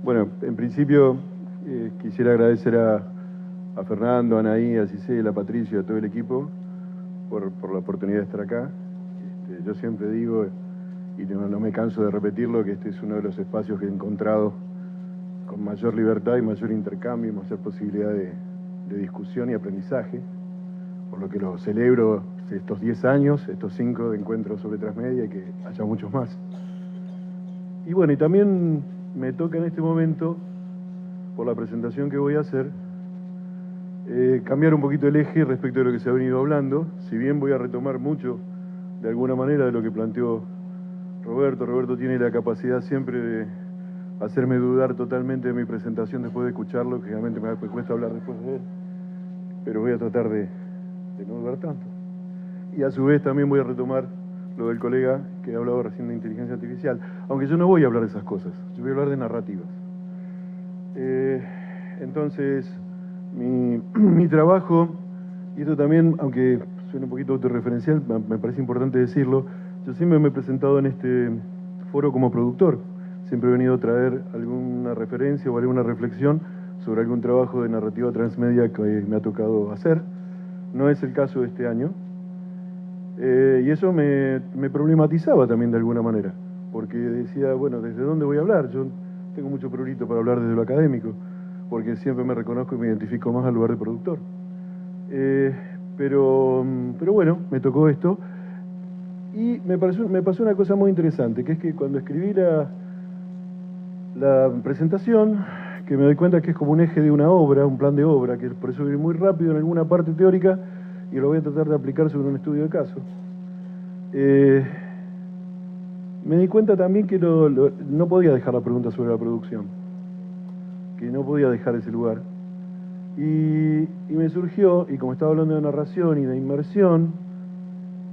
Bueno, en principio quisiera agradecer a Fernando, a Anaí, a Cisela, a Patricio, a todo el equipo por la oportunidad de estar acá. Yo siempre digo, y no me canso de repetirlo, que este es uno de los espacios que he encontrado con mayor libertad y mayor intercambio y mayor posibilidad de discusión y aprendizaje, por lo que lo celebro estos 10 años, estos 5 de encuentros sobre transmedia y que haya muchos más. Y bueno, y también me toca en este momento, por la presentación que voy a hacer, cambiar un poquito el eje respecto de lo que se ha venido hablando, si bien voy a retomar mucho, de alguna manera, de lo que planteó Roberto. Roberto tiene la capacidad siempre de hacerme dudar totalmente de mi presentación después de escucharlo, que realmente me cuesta hablar después de él, pero voy a tratar de no dudar tanto. Y a su vez también voy a retomar lo del colega que ha hablado recién de inteligencia artificial, aunque yo no voy a hablar de esas cosas, yo voy a hablar de narrativas. Entonces, mi trabajo, y esto también, aunque suene un poquito autorreferencial, me parece importante decirlo, yo siempre me he presentado en este foro como productor. Siempre he venido a traer alguna referencia o alguna reflexión sobre algún trabajo de narrativa transmedia que me ha tocado hacer. No es el caso de este año. Y eso me problematizaba también de alguna manera, porque decía, bueno, ¿desde dónde voy a hablar? Yo tengo mucho prurito para hablar desde lo académico, porque siempre me reconozco y me identifico más al lugar de productor. Pero bueno, me tocó esto, y me pasó una cosa muy interesante, que es que cuando escribí la presentación, que me doy cuenta que es como un eje de una obra, un plan de obra, que por eso voy muy rápido en alguna parte teórica, y lo voy a tratar de aplicar sobre un estudio de caso. Me di cuenta también que no podía dejar la pregunta sobre la producción, que no podía dejar ese lugar. Y me surgió, y como estaba hablando de narración y de inmersión,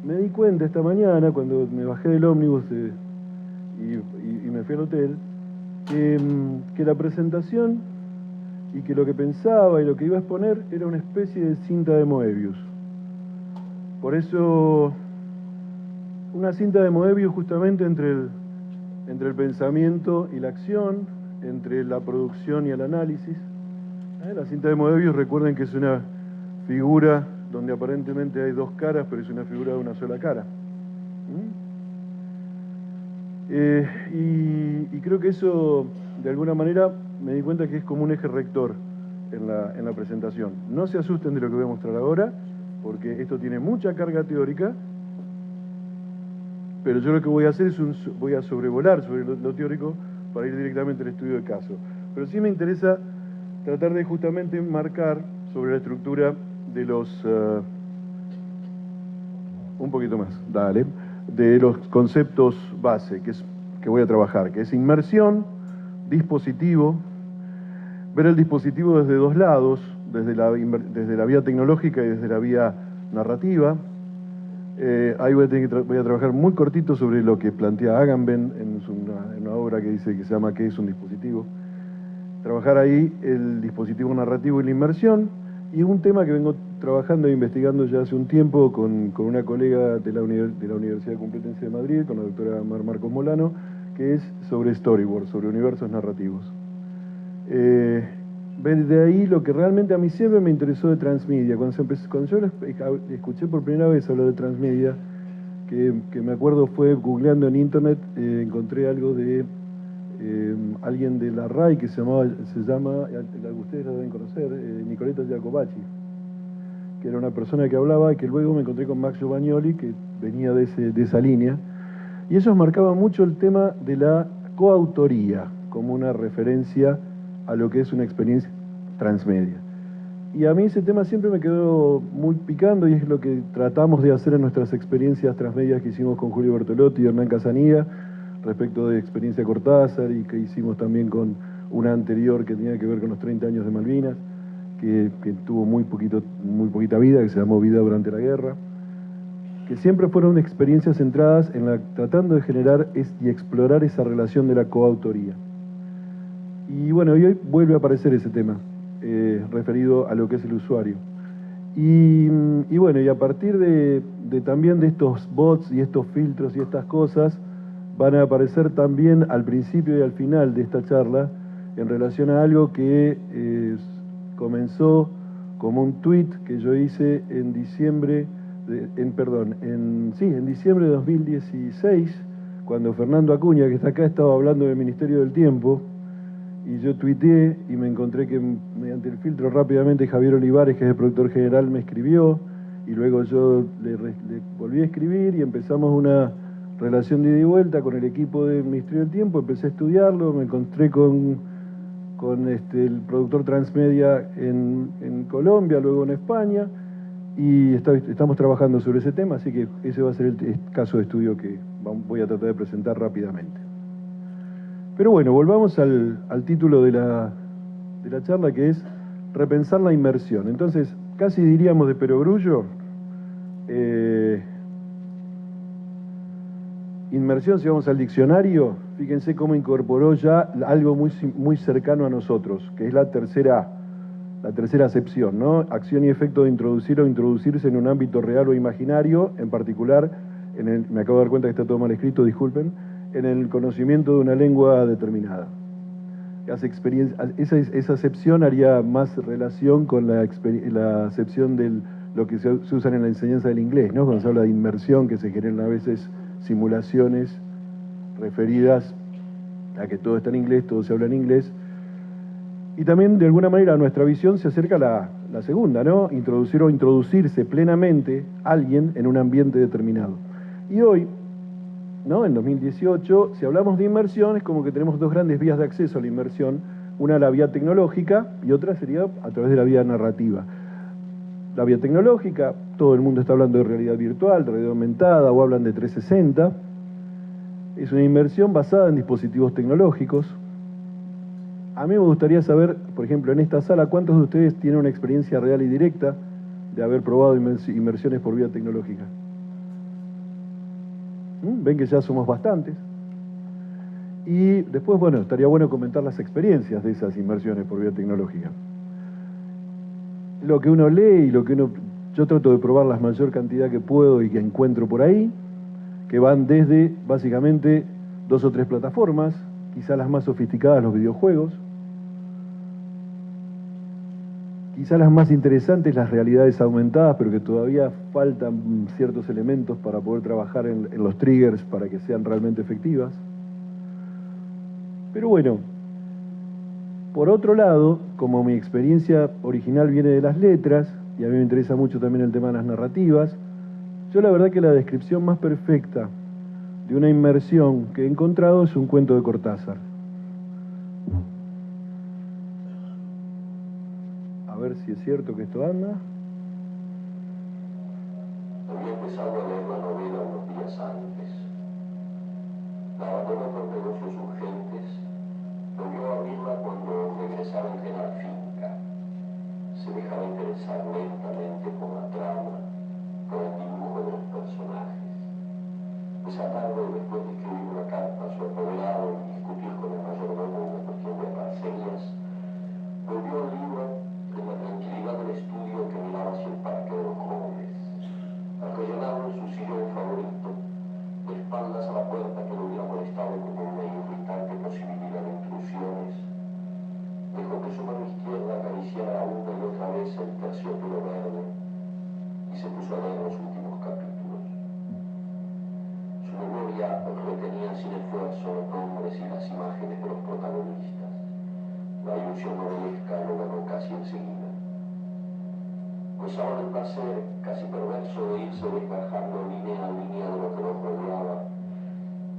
me di cuenta esta mañana, cuando me bajé del ómnibus y me fui al hotel, que la presentación y que lo que pensaba y lo que iba a exponer era una especie de cinta de Moebius. Por eso, una cinta de Moebius justamente entre el pensamiento y la acción, entre la producción y el análisis. La cinta de Moebius, recuerden que es una figura donde aparentemente hay dos caras, pero es una figura de una sola cara. Y creo que eso, de alguna manera, me di cuenta que es como un eje rector en la presentación. No se asusten de lo que voy a mostrar ahora, porque esto tiene mucha carga teórica, pero yo lo que voy a hacer es voy a sobrevolar sobre lo teórico para ir directamente al estudio de caso. Pero sí me interesa tratar de justamente marcar sobre la estructura de los... un poquito más, dale, de los conceptos base que voy a trabajar, que es inmersión, dispositivo, ver el dispositivo desde dos lados, desde la vía tecnológica y desde la vía narrativa. Ahí voy a trabajar muy cortito sobre lo que plantea Agamben en una obra que dice que se llama ¿Qué es un dispositivo? Trabajar ahí el dispositivo narrativo y la inmersión, y un tema que vengo trabajando e investigando ya hace un tiempo con una colega de la Universidad Complutense de Madrid, con la doctora Marcos Molano, que es sobre storyboard, sobre universos narrativos. De ahí lo que realmente a mí siempre me interesó de transmedia. Cuando yo escuché por primera vez hablar de transmedia, que me acuerdo fue googleando en internet, encontré algo de alguien de la RAI que se llama, ustedes la deben conocer, Nicoletta Giacobacci, que era una persona que hablaba y que luego me encontré con Max Giovannioli, que venía de esa línea, y ellos marcaban mucho el tema de la coautoría como una referencia a lo que es una experiencia transmedia. Y a mí ese tema siempre me quedó muy picando, y es lo que tratamos de hacer en nuestras experiencias transmedias que hicimos con Julio Bertolotti y Hernán Casanilla, respecto de Experiencia Cortázar, y que hicimos también con una anterior que tenía que ver con los 30 años de Malvinas, que tuvo muy poquita vida, que se llamó Vida durante la Guerra, que siempre fueron experiencias centradas tratando de generar y explorar esa relación de la coautoría. Y bueno, y hoy vuelve a aparecer ese tema, referido a lo que es el usuario. Y bueno, y a partir también de estos bots y estos filtros y estas cosas, van a aparecer también al principio y al final de esta charla en relación a algo que comenzó como un tuit que yo hice en diciembre, en diciembre de 2016, cuando Fernando Acuña, que está acá, estaba hablando del Ministerio del Tiempo, y yo tuiteé y me encontré que mediante el filtro rápidamente Javier Olivares, que es el productor general, me escribió, y luego yo le volví a escribir y empezamos una relación de ida y vuelta con el equipo del Ministerio del Tiempo. Empecé a estudiarlo, me encontré con el productor Transmedia en Colombia, luego en España, y estamos trabajando sobre ese tema, así que ese va a ser el caso de estudio que voy a tratar de presentar rápidamente. Pero bueno, volvamos al título de la charla, que es repensar la inmersión. Entonces, casi diríamos de perogrullo, inmersión, si vamos al diccionario, fíjense cómo incorporó ya algo muy cercano a nosotros, que es la tercera acepción, ¿no? Acción y efecto de introducir o introducirse en un ámbito real o imaginario, en particular, me acabo de dar cuenta que está todo mal escrito, disculpen, en el conocimiento de una lengua determinada. Esa acepción haría más relación con la acepción de lo que se usa en la enseñanza del inglés, ¿no? Cuando se habla de inmersión, que se generan a veces simulaciones referidas a que todo está en inglés, todo se habla en inglés. Y también, de alguna manera, a nuestra visión se acerca la segunda, ¿no? Introducir o introducirse plenamente alguien en un ambiente determinado. Y hoy, ¿no? En 2018, si hablamos de inmersión, es como que tenemos dos grandes vías de acceso a la inmersión. Una, la vía tecnológica, y otra sería a través de la vía narrativa. La vía tecnológica, todo el mundo está hablando de realidad virtual, de realidad aumentada, o hablan de 360. Es una inmersión basada en dispositivos tecnológicos. A mí me gustaría saber, por ejemplo, en esta sala, ¿cuántos de ustedes tienen una experiencia real y directa de haber probado inmersiones por vía tecnológica? Ven que ya somos bastantes. Y después, bueno, estaría bueno comentar las experiencias de esas inmersiones por vía tecnológica. Lo que uno lee y yo trato de probar la mayor cantidad que puedo y que encuentro por ahí, que van desde, básicamente, 2 o 3 plataformas, quizá las más sofisticadas, los videojuegos, quizá las más interesantes, las realidades aumentadas, pero que todavía faltan ciertos elementos para poder trabajar en los triggers para que sean realmente efectivas. Pero bueno, por otro lado, como mi experiencia original viene de las letras, y a mí me interesa mucho también el tema de las narrativas, yo la verdad que la descripción más perfecta de una inmersión que he encontrado es un cuento de Cortázar. A ver si es cierto que esto anda. Había empezado a leer la novela unos días antes. La abandonó por negocios urgentes. Volvió a abrirla cuando regresaba en tren a la finca. Se dejaba interesar lentamente por la trama, por el dibujo de los personajes. Esa tarde, después de escribir una carta a su apoderado y discutir con el mayordomo una cuestión de parcerías, volvió al libro en la tranquilidad del estudio que miraba hacia el parque de los jóvenes. Arrellanado en su sillón favorito, de espaldas a la puerta que lo hubiera molestado como una irritante posibilidad de intrusiones, dejó que su mano izquierda acariciara una y otra vez el terciopelo verde y se puso a leer los últimos capítulos. Su memoria retenía sin esfuerzo los nombres y las imágenes de los protagonistas. La ilusión novelesca lo ganó casi enseguida. Gozaba del placer casi perverso de irse desgajando línea a línea de lo que los rodeaba,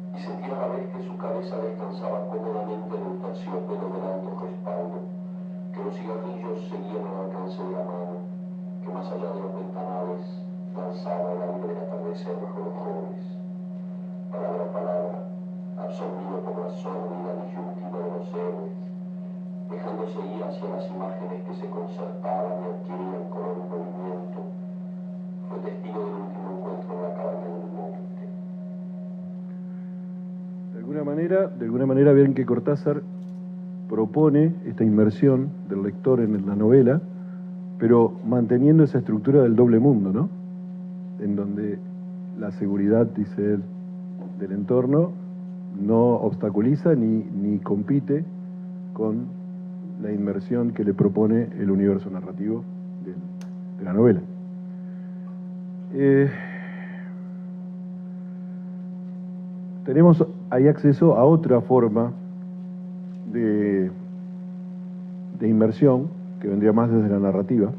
y sentía a la vez que su cabeza descansaba cómodamente en el terciopelo del alto respaldo, que los cigarrillos seguían al alcance de la mano, que más allá de los ventanales lanzaba el aire del atardecer bajo los jóvenes. Palabra a palabra, absorbido por la sórdida disyuntiva de los héroes, dejándose ir hacia las imágenes que se concertaban y adquirían color y movimiento, fue testigo del último encuentro en la cabaña del monte. De alguna manera ven que Cortázar propone esta inmersión del lector en la novela, pero manteniendo esa estructura del doble mundo, ¿no? En donde la seguridad, dice él, del entorno no obstaculiza ni compite con la inmersión que le propone el universo narrativo de la novela. Tenemos ahí acceso a otra forma de inmersión, que vendría más desde la narrativa.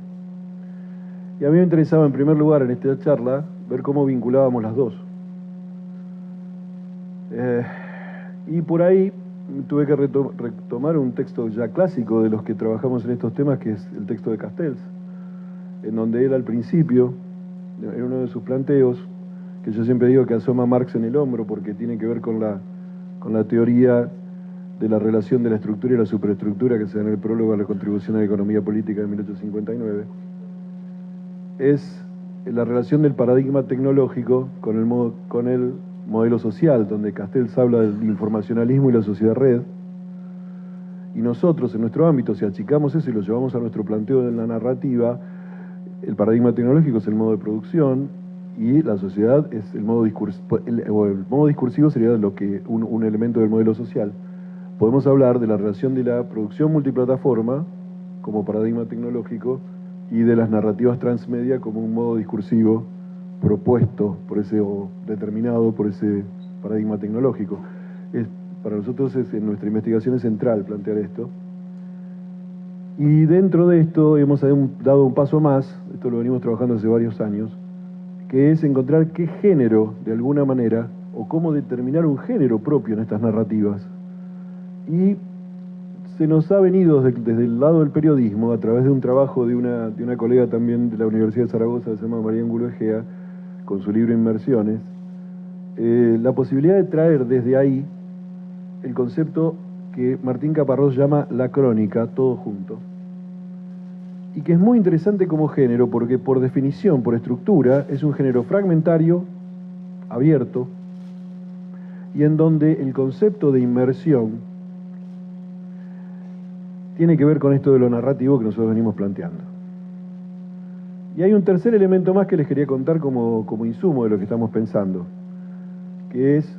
Y a mí me interesaba, en primer lugar, en esta charla, ver cómo vinculábamos las dos. Y por ahí tuve que retomar un texto ya clásico de los que trabajamos en estos temas, que es el texto de Castells, en donde él al principio, en uno de sus planteos, que yo siempre digo que asoma Marx en el hombro, porque tiene que ver con la teoría de la relación de la estructura y la superestructura que se da en el prólogo a la contribución a la economía política de 1859, es la relación del paradigma tecnológico con el modelo social, donde Castells habla del informacionalismo y la sociedad red, y nosotros en nuestro ámbito, si achicamos eso y lo llevamos a nuestro planteo de la narrativa, el paradigma tecnológico es el modo de producción y la sociedad es el modo discursivo. El modo discursivo sería un elemento del modelo social. Podemos hablar de la relación de la producción multiplataforma como paradigma tecnológico y de las narrativas transmedia como un modo discursivo propuesto por ese, o determinado por ese paradigma tecnológico. Para nosotros en nuestra investigación es central plantear esto. Y dentro de esto hemos dado un paso más, esto lo venimos trabajando hace varios años, que es encontrar qué género, de alguna manera, o cómo determinar un género propio en estas narrativas. Y se nos ha venido desde el lado del periodismo, a través de un trabajo de una colega también de la Universidad de Zaragoza, que se llama María Angulo Egea, con su libro Inmersiones, la posibilidad de traer desde ahí el concepto que Martín Caparrós llama la crónica, todo junto, y que es muy interesante como género, porque por definición, por estructura, es un género fragmentario, abierto, y en donde el concepto de inmersión tiene que ver con esto de lo narrativo que nosotros venimos planteando. Y hay un tercer elemento más que les quería contar como insumo de lo que estamos pensando, que es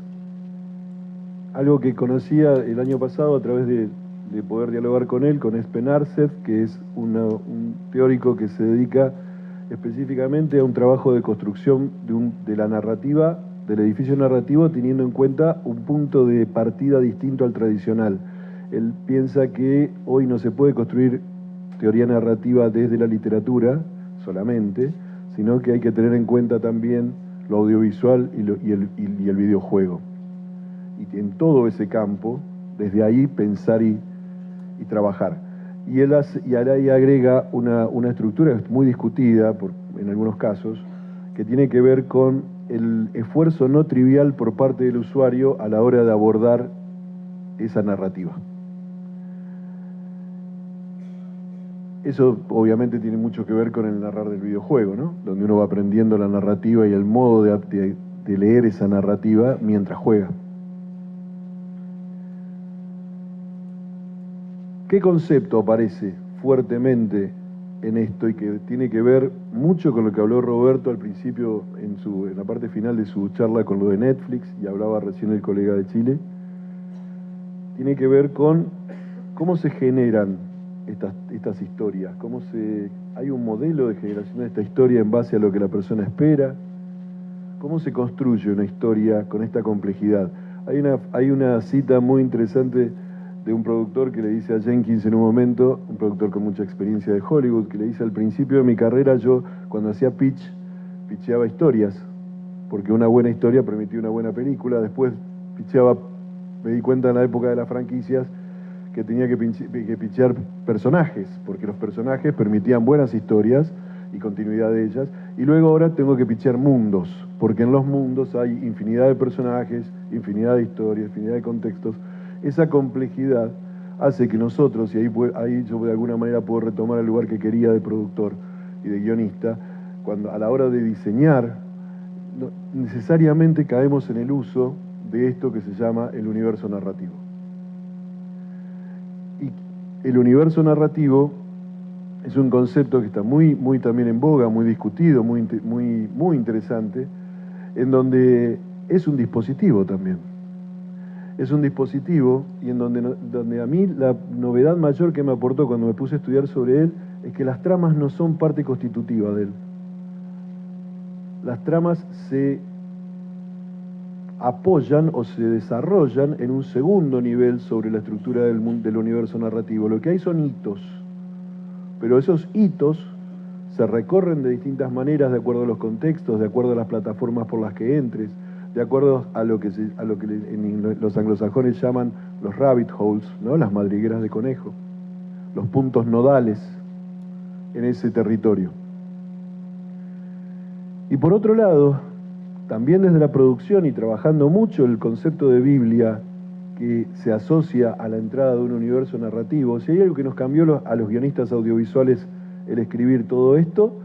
algo que conocía el año pasado a través de poder dialogar con él, con Espen Arset, que es un teórico que se dedica específicamente a un trabajo de construcción de la narrativa, del edificio narrativo, teniendo en cuenta un punto de partida distinto al tradicional. Él piensa que hoy no se puede construir teoría narrativa desde la literatura solamente, sino que hay que tener en cuenta también lo audiovisual y el videojuego. Y en todo ese campo, desde ahí pensar y trabajar. Y él ahí agrega una estructura muy discutida en algunos casos, que tiene que ver con el esfuerzo no trivial por parte del usuario a la hora de abordar esa narrativa. Eso obviamente tiene mucho que ver con el narrar del videojuego, ¿no? Donde uno va aprendiendo la narrativa y el modo de leer esa narrativa mientras juega. ¿Qué concepto aparece fuertemente en esto y que tiene que ver mucho con lo que habló Roberto al principio en la parte final de su charla con lo de Netflix, y hablaba recién el colega de Chile? Tiene que ver con cómo se generan estas historias, hay un modelo de generación de esta historia en base a lo que la persona espera, cómo se construye una historia con esta complejidad. Hay una cita muy interesante de un productor que le dice a Jenkins en un momento, un productor con mucha experiencia de Hollywood, que le dice: al principio de mi carrera yo, cuando hacía pitcheaba historias, porque una buena historia permitía una buena película. Después me di cuenta en la época de las franquicias que tenía que pitchear personajes, porque los personajes permitían buenas historias y continuidad de ellas, y luego ahora tengo que pitchear mundos, porque en los mundos hay infinidad de personajes, infinidad de historias, infinidad de contextos. Esa complejidad hace que nosotros, y ahí yo de alguna manera puedo retomar el lugar que quería de productor y de guionista, cuando a la hora de diseñar, necesariamente caemos en el uso de esto que se llama el universo narrativo. Y el universo narrativo es un concepto que está muy también en boga, muy discutido, muy interesante, en donde es un dispositivo también. es un dispositivo y en donde a mí la novedad mayor que me aportó cuando me puse a estudiar sobre él es que las tramas no son parte constitutiva de él. Las tramas se apoyan o se desarrollan en un segundo nivel sobre la estructura del universo narrativo. Lo que hay son hitos, pero esos hitos se recorren de distintas maneras de acuerdo a los contextos, de acuerdo a las plataformas por las que entres, de acuerdo a lo que los anglosajones llaman los rabbit holes, ¿no? Las madrigueras de conejo, los puntos nodales en ese territorio. Y por otro lado, también desde la producción y trabajando mucho el concepto de Biblia que se asocia a la entrada de un universo narrativo, si hay algo que nos cambió a los guionistas audiovisuales el escribir todo esto,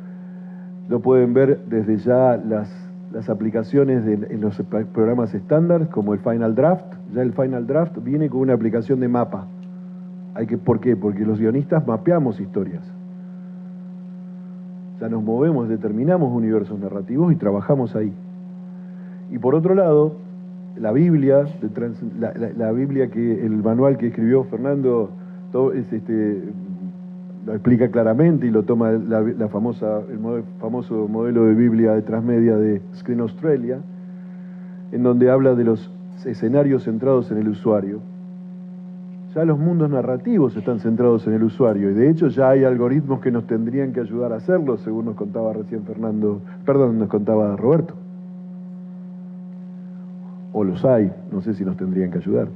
lo pueden ver desde ya las aplicaciones en los programas estándar, como el Final Draft. Ya el Final Draft viene con una aplicación de mapa. ¿Por qué? Porque los guionistas mapeamos historias. O sea, nos movemos, determinamos universos narrativos y trabajamos ahí. Y por otro lado, la Biblia, la Biblia el manual que escribió Fernando lo explica claramente y lo toma el famoso modelo de Biblia de Transmedia de Screen Australia, en donde habla de los escenarios centrados en el usuario. Ya los mundos narrativos están centrados en el usuario y de hecho ya hay algoritmos que nos tendrían que ayudar a hacerlo, según nos contaba recién nos contaba Roberto. O los hay, no sé si nos tendrían que ayudar.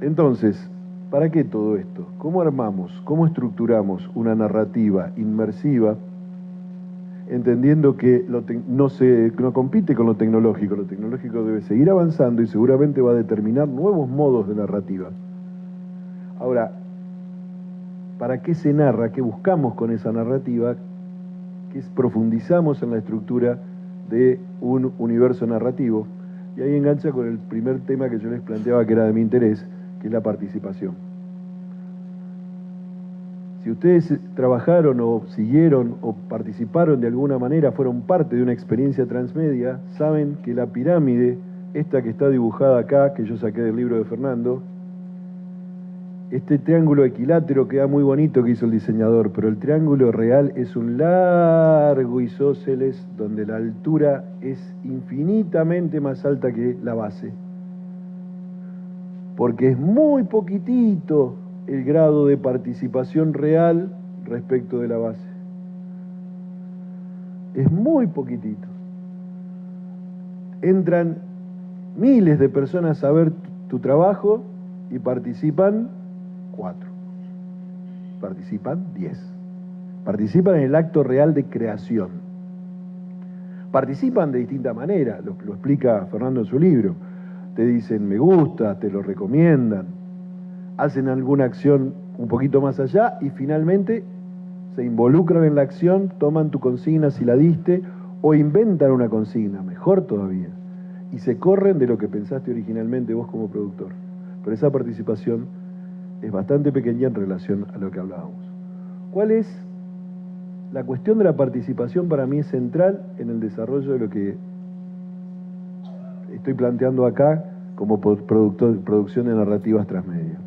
Entonces, ¿para qué todo esto? ¿Cómo armamos, cómo estructuramos una narrativa inmersiva, entendiendo que no compite con lo tecnológico debe seguir avanzando y seguramente va a determinar nuevos modos de narrativa? Ahora, ¿para qué se narra? ¿Qué buscamos con esa narrativa? ¿Qué profundizamos en la estructura de un universo narrativo? Y ahí engancha con el primer tema que yo les planteaba que era de mi interés, que es la participación. Si ustedes trabajaron o siguieron o participaron de alguna manera, fueron parte de una experiencia transmedia, saben que la pirámide, esta que está dibujada acá, que yo saqué del libro de Fernando, este triángulo equilátero queda muy bonito que hizo el diseñador, pero el triángulo real es un largo isósceles donde la altura es infinitamente más alta que la base. Porque es muy poquitito el grado de participación real respecto de la base. Es muy poquitito. Entran miles de personas a ver tu trabajo y participan 4. Participan 10. Participan en el acto real de creación. Participan de distinta manera, lo explica Fernando en su libro. Te dicen me gusta, te lo recomiendan, hacen alguna acción un poquito más allá y finalmente se involucran en la acción, toman tu consigna si la diste o inventan una consigna, mejor todavía, y se corren de lo que pensaste originalmente vos como productor. Pero esa participación es bastante pequeña en relación a lo que hablábamos. ¿Cuál es la cuestión de la participación? Para mí es central en el desarrollo de lo que estoy planteando acá como producción de narrativas transmedia.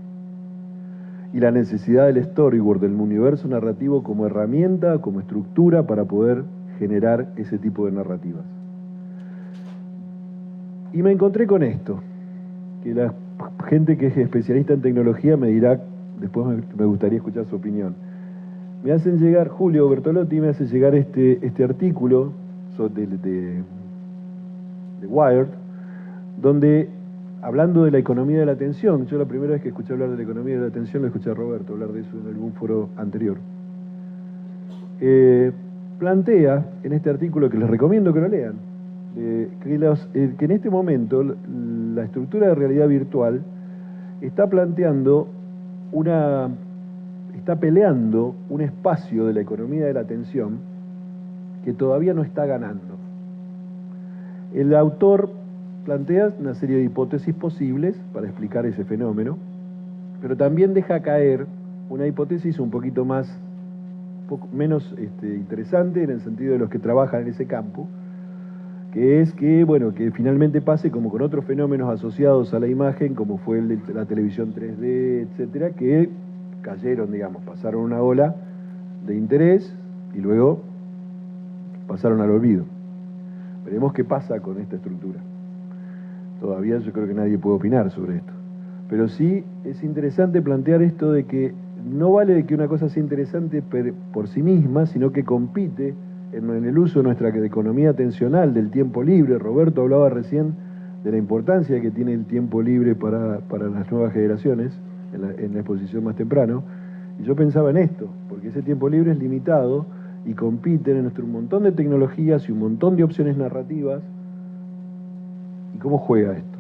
Y la necesidad del storyboard, del universo narrativo como herramienta, como estructura para poder generar ese tipo de narrativas. Y me encontré con esto, que la gente que es especialista en tecnología me dirá, después me gustaría escuchar su opinión. Me hacen llegar, Julio Bertolotti me hace llegar este artículo de Wired, donde, hablando de la economía de la atención, yo la primera vez que escuché hablar de la economía de la atención lo escuché a Roberto hablar de eso en algún foro anterior. Plantea en este artículo, que les recomiendo que lo lean, que en este momento la estructura de realidad virtual está peleando un espacio de la economía de la atención que todavía no está ganando. El autor plantea una serie de hipótesis posibles para explicar ese fenómeno, pero también deja caer una hipótesis un poquito menos interesante en el sentido de los que trabajan en ese campo, que es que, bueno, que finalmente pase como con otros fenómenos asociados a la imagen, como fue el de la televisión 3D, etcétera, que cayeron, digamos, pasaron una ola de interés y luego pasaron al olvido. Veremos qué pasa con esta estructura. Todavía yo creo que nadie puede opinar sobre esto. Pero sí es interesante plantear esto de que no vale de que una cosa sea interesante por sí misma, sino que compite en el uso de nuestra economía atencional, del tiempo libre. Roberto hablaba recién de la importancia que tiene el tiempo libre para las nuevas generaciones, en la exposición más temprano. Y yo pensaba en esto, porque ese tiempo libre es limitado y compiten en nuestro un montón de tecnologías y un montón de opciones narrativas. ¿Y cómo juega esto?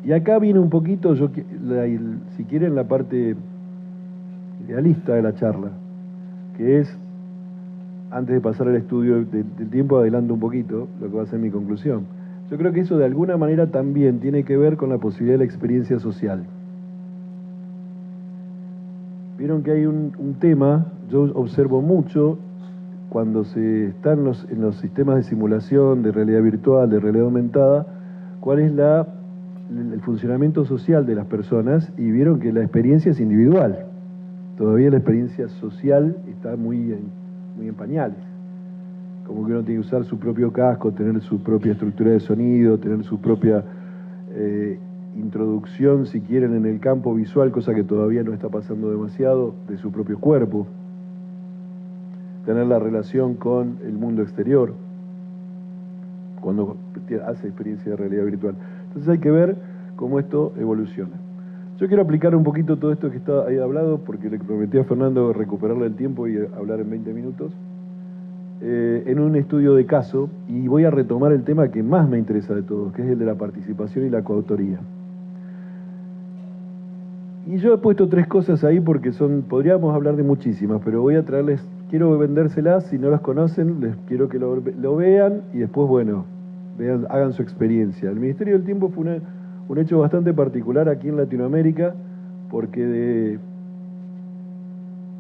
Y acá viene un poquito, si quieren, la parte idealista de la charla, que es, antes de pasar al estudio del tiempo, adelanto un poquito lo que va a ser mi conclusión. Yo creo que eso de alguna manera también tiene que ver con la posibilidad de la experiencia social. Vieron que hay un tema, yo observo mucho, cuando se está en los sistemas de simulación, de realidad virtual, de realidad aumentada, cuál es el funcionamiento social de las personas, y vieron que la experiencia es individual. Todavía la experiencia social está muy en pañales. Como que uno tiene que usar su propio casco, tener su propia estructura de sonido, tener su propia introducción, si quieren, en el campo visual, cosa que todavía no está pasando demasiado, de su propio cuerpo. Tener la relación con el mundo exterior cuando hace experiencia de realidad virtual. Entonces hay que ver cómo esto evoluciona. Yo quiero aplicar un poquito todo esto que está ahí hablado, porque le prometí a Fernando recuperarle el tiempo y hablar en 20 minutos, en un estudio de caso, y voy a retomar el tema que más me interesa de todos, que es el de la participación y la coautoría. Y yo he puesto 3 cosas ahí porque podríamos hablar de muchísimas, pero voy a traerles, quiero vendérselas, si no las conocen, les quiero que lo vean y después, bueno, hagan su experiencia. El Ministerio del Tiempo fue un hecho bastante particular aquí en Latinoamérica, porque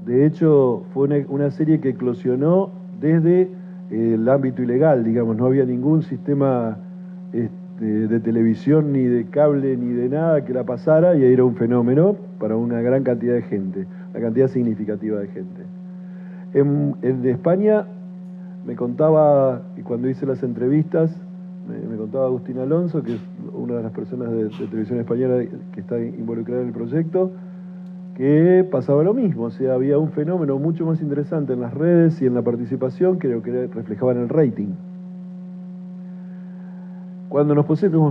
de hecho fue una serie que eclosionó desde el ámbito ilegal, digamos, no había ningún sistema de televisión, ni de cable, ni de nada que la pasara, y era un fenómeno para una gran cantidad de gente, una cantidad significativa de gente. En España me contaba, y cuando hice las entrevistas, me contaba Agustín Alonso, que es una de las personas de televisión española que está involucrada en el proyecto, que pasaba lo mismo, o sea, había un fenómeno mucho más interesante en las redes y en la participación que lo que reflejaba en el rating. Cuando nos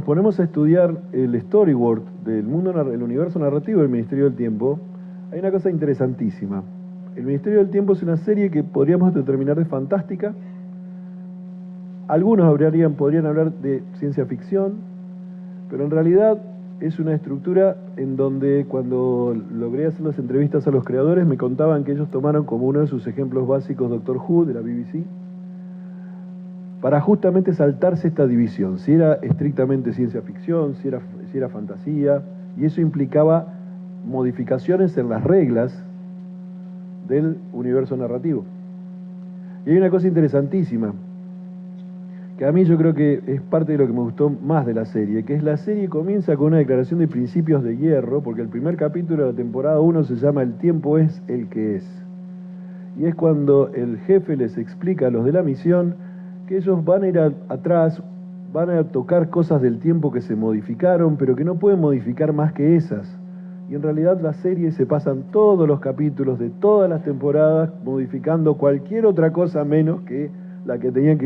ponemos a estudiar el storyboard del el universo narrativo del Ministerio del Tiempo, hay una cosa interesantísima. El Ministerio del Tiempo es una serie que podríamos determinar de fantástica. Algunos podrían hablar de ciencia ficción, pero en realidad es una estructura en donde, cuando logré hacer las entrevistas a los creadores, me contaban que ellos tomaron como uno de sus ejemplos básicos Doctor Who de la BBC, para justamente saltarse esta división, si era estrictamente ciencia ficción, si era fantasía, y eso implicaba modificaciones en las reglas del universo narrativo. Y hay una cosa interesantísima, que a mí yo creo que es parte de lo que me gustó más de la serie, que es la serie comienza con una declaración de principios de hierro, porque el primer capítulo de la temporada 1 se llama El tiempo es el que es. Y es cuando el jefe les explica a los de la misión que ellos van a ir atrás, van a tocar cosas del tiempo que se modificaron, pero que no pueden modificar más que esas. Y en realidad la serie se pasan todos los capítulos de todas las temporadas modificando cualquier otra cosa menos que la que tenían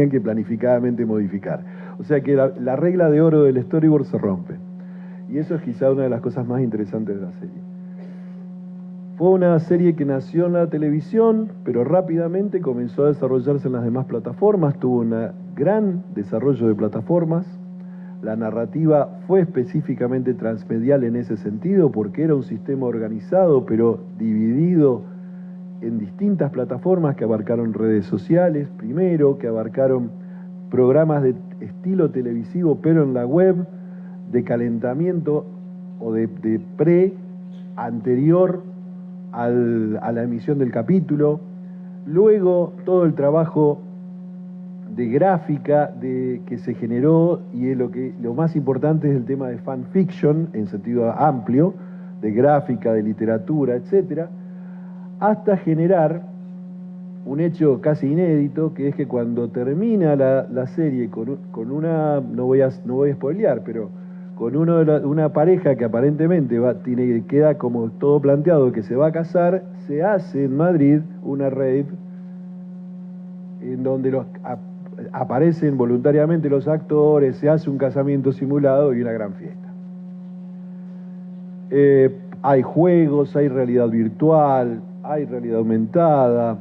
que planificadamente modificar. O sea que la regla de oro del storyboard se rompe. Y eso es quizá una de las cosas más interesantes de la serie. Fue una serie que nació en la televisión, pero rápidamente comenzó a desarrollarse en las demás plataformas, tuvo un gran desarrollo de plataformas. La narrativa fue específicamente transmedial en ese sentido, porque era un sistema organizado, pero dividido en distintas plataformas que abarcaron redes sociales, primero, que abarcaron programas de estilo televisivo, pero en la web, de calentamiento o de anterior a la emisión del capítulo. Luego todo el trabajo de gráfica que se generó, y lo más importante es el tema de fanfiction en sentido amplio, de gráfica, de literatura, etcétera, hasta generar un hecho casi inédito, que es que cuando termina la serie con una, no voy a spoilear, pero con una pareja que aparentemente queda como todo planteado que se va a casar, se hace en Madrid una rave en donde aparecen voluntariamente los actores, se hace un casamiento simulado y una gran fiesta. Hay juegos, hay realidad virtual, hay realidad aumentada,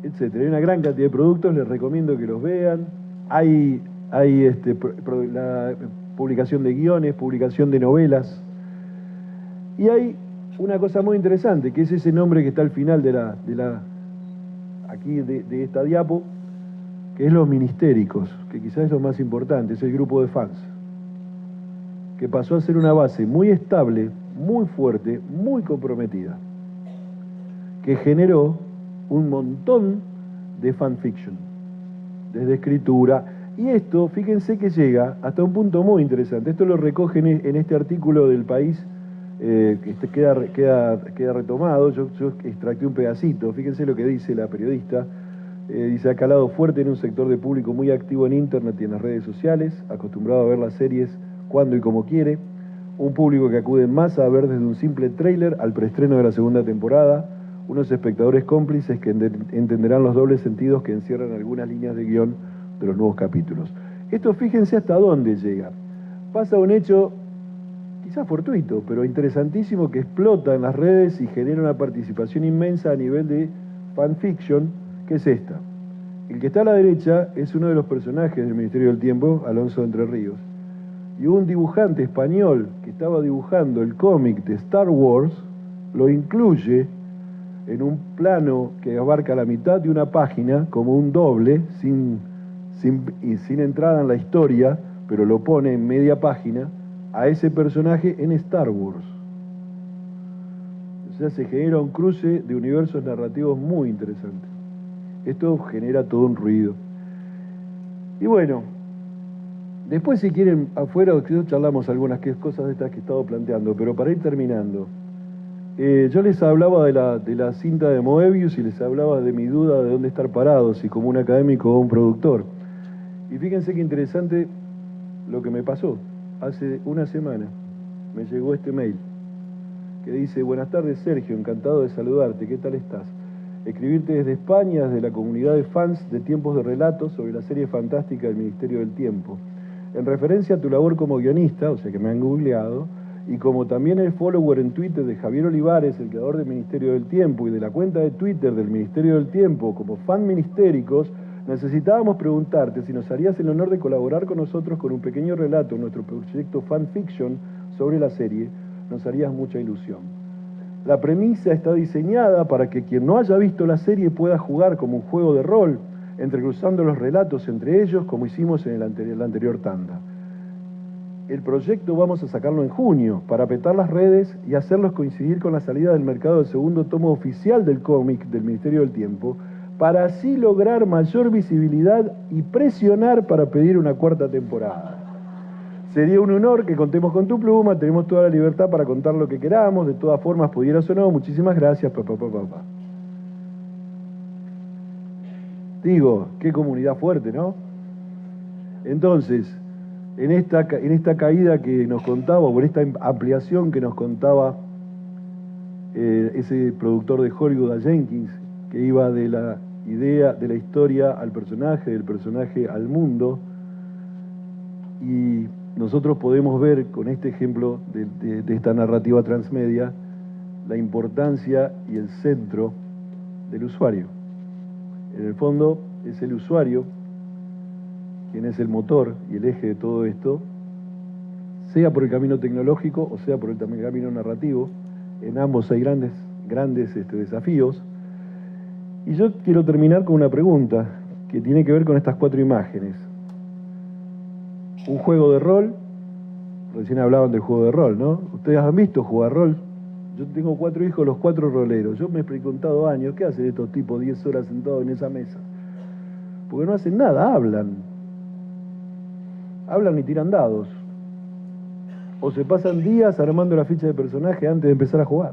etcétera. Hay una gran cantidad de productos, les recomiendo que los vean. Hay la publicación de guiones, publicación de novelas. Y hay una cosa muy interesante, que es ese nombre que está al final de esta diapo, que es los ministéricos, que quizás es lo más importante, es el grupo de fans, que pasó a ser una base muy estable, muy fuerte, muy comprometida, que generó un montón de fanfiction, desde escritura, y esto, fíjense que llega hasta un punto muy interesante. Esto lo recogen en este artículo del País, que queda retomado. Yo extracté un pedacito, fíjense lo que dice la periodista. Dice: ha calado fuerte en un sector de público muy activo en internet y en las redes sociales, acostumbrado a ver las series cuando y como quiere, un público que acude en masa a ver desde un simple tráiler al preestreno de la segunda temporada, unos espectadores cómplices que entenderán los dobles sentidos que encierran algunas líneas de guión de los nuevos capítulos. Esto, fíjense hasta dónde llega. Pasa un hecho quizás fortuito, pero interesantísimo, que explota en las redes y genera una participación inmensa a nivel de fanfiction, que es esta. El que está a la derecha es uno de los personajes del Ministerio del Tiempo, Alonso de Entre Ríos, y un dibujante español que estaba dibujando el cómic de Star Wars lo incluye en un plano que abarca la mitad de una página, como un doble, sin entrada en la historia, pero lo pone en media página a ese personaje en Star Wars. O sea, se genera un cruce de universos narrativos muy interesante. Esto genera todo un ruido. Y bueno, después, si quieren, afuera charlamos algunas cosas de estas que he estado planteando, pero para ir terminando, yo les hablaba de la cinta de Moebius y les hablaba de mi duda de dónde estar parado, si como un académico o un productor. Y fíjense qué interesante lo que me pasó. Hace una semana me llegó este mail que dice: buenas tardes, Sergio, encantado de saludarte, ¿qué tal estás? Escribirte desde España, desde la comunidad de fans de Tiempos de Relatos, sobre la serie fantástica del Ministerio del Tiempo. En referencia a tu labor como guionista, o sea que me han googleado, y como también el follower en Twitter de Javier Olivares, el creador del Ministerio del Tiempo, y de la cuenta de Twitter del Ministerio del Tiempo como fan ministéricos, necesitábamos preguntarte si nos harías el honor de colaborar con nosotros con un pequeño relato en nuestro proyecto Fanfiction sobre la serie. Nos harías mucha ilusión. La premisa está diseñada para que quien no haya visto la serie pueda jugar como un juego de rol, entrecruzando los relatos entre ellos, como hicimos en la anterior tanda. El proyecto vamos a sacarlo en junio, para petar las redes y hacerlos coincidir con la salida del mercado del segundo tomo oficial del cómic del Ministerio del Tiempo, para así lograr mayor visibilidad y presionar para pedir una cuarta temporada. Sería un honor que contemos con tu pluma, tenemos toda la libertad para contar lo que queramos, de todas formas, pudieras o no. Muchísimas gracias, papá. Digo, qué comunidad fuerte, ¿no? Entonces, en esta caída que nos contaba, o en esta ampliación que nos contaba ese productor de Hollywood, a Jenkins, que iba de la idea, de la historia al personaje, del personaje al mundo, y nosotros podemos ver con este ejemplo de esta narrativa transmedia la importancia y el centro del usuario. En el fondo es el usuario quien es el motor y el eje de todo esto, sea por el camino tecnológico o sea por el camino narrativo. En ambos hay grandes desafíos. Y yo quiero terminar con una pregunta que tiene que ver con estas 4 imágenes. Un juego de rol, recién hablaban del juego de rol, ¿no? ¿Ustedes han visto jugar rol? Yo tengo 4 hijos, los 4 roleros. Yo me he preguntado años, ¿qué hacen estos tipos 10 horas sentados en esa mesa? porque no hacen nada, hablan. Hablan y tiran dados. O se pasan días armando la ficha de personaje antes de empezar a jugar.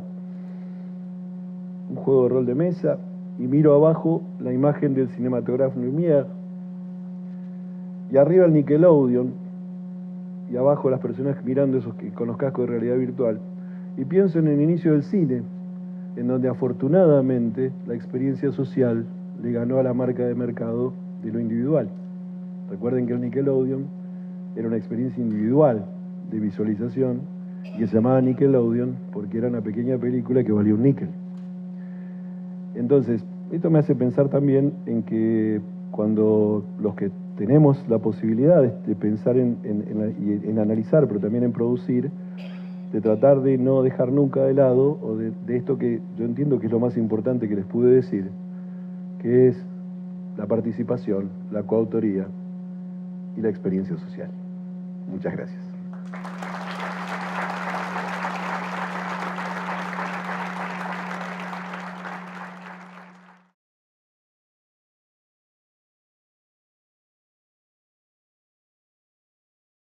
Un juego de rol de mesa, y miro abajo la imagen del Cinematógraphe Lumière, y arriba el Nickelodeon, y abajo las personas mirando esos con los cascos de realidad virtual. Y pienso en el inicio del cine, en donde afortunadamente la experiencia social le ganó a la marca de mercado de lo individual. Recuerden que el Nickelodeon era una experiencia individual de visualización y que se llamaba Nickelodeon porque era una pequeña película que valía un níquel. Entonces, esto me hace pensar también en que cuando los que tenemos la posibilidad de pensar en analizar, pero también en producir, de tratar de no dejar nunca de lado, o de esto que yo entiendo que es lo más importante que les pude decir, que es la participación, la coautoría y la experiencia social. Muchas gracias.